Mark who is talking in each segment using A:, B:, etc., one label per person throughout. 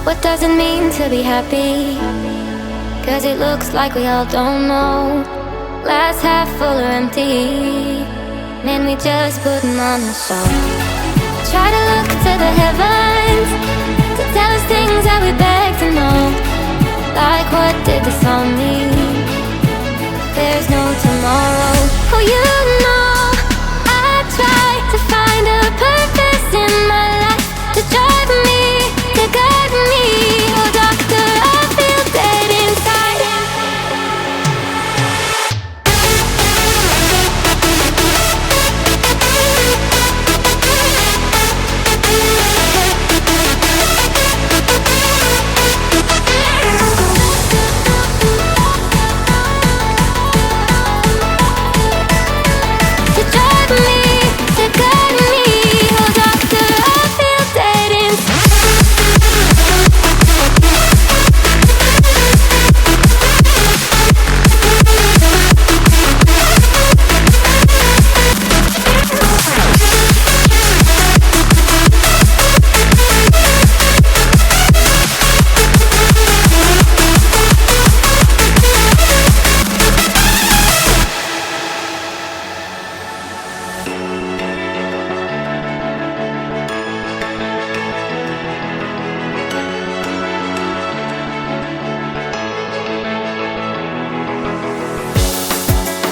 A: What does it mean to be happy? 'Cause it looks like we all don't know. Glass half full or empty. Man, we just putting on a show. Try to look to the heavens to tell us things that we beg to know. Like, what did this all mean? There's no tomorrow. Oh, you know, I try to find a purpose in my life to drive me, to guide me. Oh, doctor, I feel dead inside. To drive me, to guide me. Oh, doctor, I feel dead inside.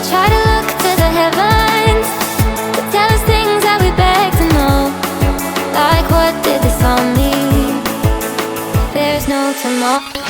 A: Try to look to the heavens to tell us things that we beg to know. Like, what did this all mean? There's no tomorrow.